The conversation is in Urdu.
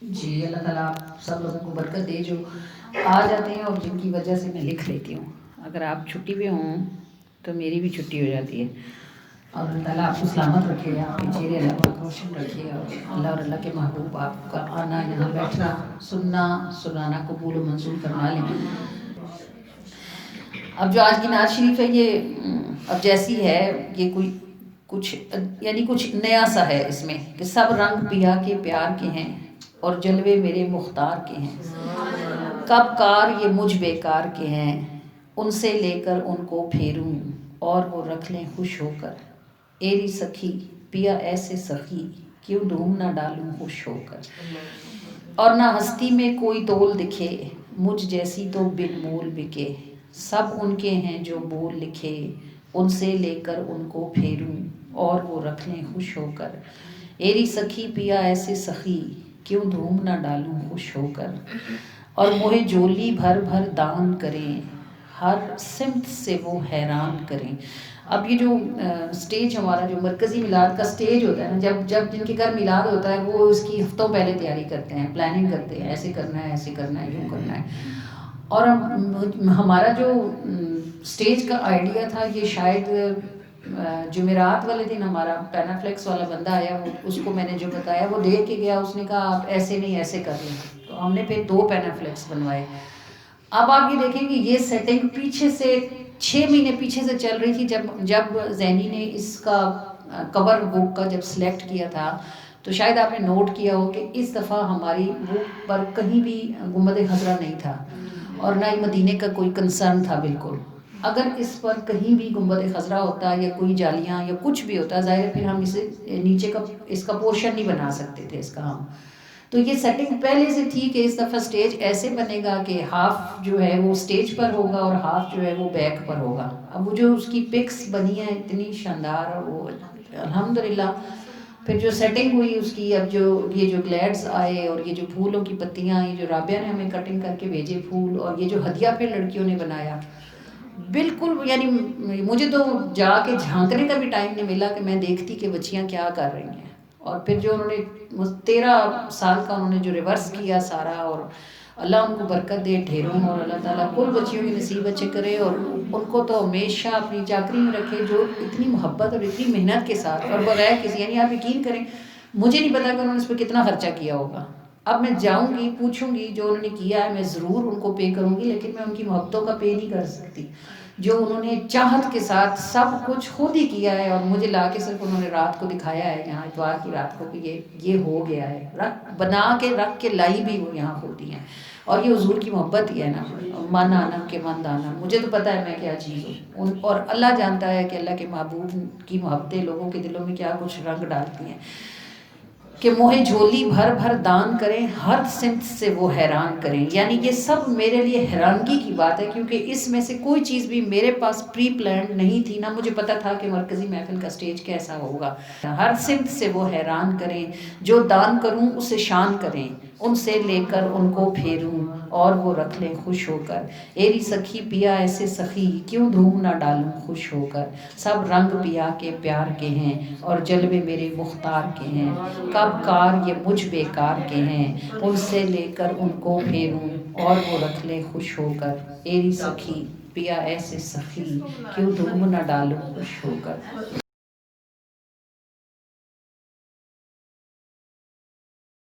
جی اللہ تعالیٰ آپ سب لوگوں کو برکت دے جو آ جاتے ہیں اور جن کی وجہ سے میں لکھ لیتی ہوں. اگر آپ چھٹی پہ ہوں تو میری بھی چھٹی ہو جاتی ہے. اور اللہ تعالیٰ آپ کو سلامت رکھے, آپ کے چہرے اللہ پاک روشن رکھے, اور اللہ کے محبوب آپ کا آنا, یہاں بیٹھنا, سننا سنانا قبول و منظور فرما لیں. اب جو آج کی نعت شریف ہے یہ اب جیسی ہے, یہ کوئی کچھ یعنی کچھ نیا سا ہے اس میں کہ سب رنگ پیا کے پیار کے ہیں اور جلوے میرے مختار کے ہیں. کب کار یہ مجھ بیکار کے ہیں, ان سے لے کر ان کو پھیروں اور وہ رکھ لیں خوش ہو کر. ایری سخی پیا ایسے سخی کیوں دھوم نہ ڈالوں خوش ہو کر. اور نہ ہستی میں کوئی تول دکھے, مجھ جیسی تو بن مول بکے. سب ان کے ہیں جو بول لکھے, ان سے لے کر ان کو پھیروں اور وہ رکھ لیں خوش ہو کر. ایری سخی پیا ایسے سخی کیوں دھوم نہ ڈالوں خوش ہو کر. اور مجھے جولی بھر بھر دان کریں, ہر سمت سے وہ حیران کریں. اب یہ جو سٹیج ہمارا جو مرکزی میلاد کا سٹیج ہوتا ہے نا, جب جن کے گھر میلاد ہوتا ہے وہ اس کی ہفتوں پہلے تیاری کرتے ہیں, پلاننگ کرتے ہیں, ایسے کرنا ہے ایسے کرنا ہے یوں کرنا ہے. اور ہمارا جو سٹیج کا آئیڈیا تھا یہ شاید جمعرات والے دن ہمارا پینافلیکس والا بندہ آیا, اس کو میں نے جو بتایا وہ دیکھ کے گیا, اس نے کہا آپ ایسے نہیں ایسے کر لیں. تو ہم نے پھر 2 پینافلیکس بنوائے. اب آپ یہ دیکھیں کہ یہ سیٹنگ پیچھے سے 6 مہینے پیچھے سے چل رہی تھی. جب زینی نے اس کا کور بک کا جب سلیکٹ کیا تھا تو شاید آپ نے نوٹ کیا ہو کہ اس دفعہ ہماری بک پر کہیں بھی گنبد خضرا نہیں تھا اور نہ ہی مدینے کا کوئی کنسرن تھا بالکل. اگر اس پر کہیں بھی گنبد خضرا ہوتا یا کوئی جالیاں یا کچھ بھی ہوتا, ظاہر پھر ہم اسے نیچے کا اس کا پورشن نہیں بنا سکتے تھے اس کا ہم. تو یہ سیٹنگ پہلے سے تھی کہ اس دفعہ سٹیج ایسے بنے گا کہ ہاف جو ہے وہ سٹیج پر ہوگا اور ہاف جو ہے وہ بیک پر ہوگا. اب وہ جو اس کی پکس بنی ہیں اتنی شاندار, اور وہ الحمدللہ پھر جو سیٹنگ ہوئی اس کی, اب جو یہ جو گلیڈز آئے اور یہ جو پھولوں کی پتیاں, یہ جو رابعہ نے ہمیں کٹنگ کر کے بھیجے پھول, اور یہ جو ہدیہ پھر لڑکیوں نے بنایا, بالکل یعنی مجھے تو جا کے جھانکنے کا بھی ٹائم نہیں ملا کہ میں دیکھتی کہ بچیاں کیا کر رہی ہیں. اور پھر جو انہوں نے 13 سال کا انہوں نے جو ریورس کیا سارا, اور اللہ ان کو برکت دے ڈھیروں, اور اللہ تعالیٰ کل بچیوں کی نصیب اچھے کرے اور ان کو تو ہمیشہ اپنی چاکری میں رکھے, جو اتنی محبت اور اتنی محنت کے ساتھ اور بغیر کسی, یعنی آپ یقین کریں مجھے نہیں پتا کہ انہوں نے اس پہ کتنا خرچہ کیا ہوگا. اب میں جاؤں گی پوچھوں گی جو انہوں نے کیا ہے, میں ضرور ان کو پے کروں گی, لیکن میں ان کی محبتوں کا پے نہیں کر سکتی. جو انہوں نے چاہت کے ساتھ سب کچھ خود ہی کیا ہے, اور مجھے لا کے صرف انہوں نے رات کو دکھایا ہے یہاں اتوار کی رات کو کہ یہ ہو گیا ہے, بنا کے رکھ کے لائی بھی وہ یہاں ہوتی ہیں. اور یہ حضور کی محبت ہی ہے نا, من آنا کے من دانا. مجھے تو پتہ ہے میں کیا چیز ہوں, اور اللہ جانتا ہے کہ اللہ کے محبوب کی محبتیں لوگوں کے دلوں میں کیا کچھ رنگ ڈالتی ہیں. کہ موہے جھولی بھر بھر دان کریں, ہر سمت سے وہ حیران کریں. یعنی یہ سب میرے لیے حیرانگی کی بات ہے, کیونکہ اس میں سے کوئی چیز بھی میرے پاس پری پلانڈ نہیں تھی, نہ مجھے پتا تھا کہ مرکزی محفل کا سٹیج کیسا ہوگا. ہر سمت سے وہ حیران کریں, جو دان کروں اسے شان کریں, ان سے لے کر ان کو پھیروں اور وہ رکھ لیں خوش ہو کر. ایری سخی پیا ایسے سخی کیوں دھوم نہ ڈالوں خوش ہو کر. سب رنگ پیا کے پیار کے ہیں اور جلوے میرے مختار کے ہیں. کب کار یہ مجھ بیکار کے ہیں, ان سے لے کر ان کو پھیروں اور وہ رکھ لیں خوش ہو کر. ایری سخی پیا ایسے سخی کیوں دھوم نہ ڈالوں خوش ہو کر.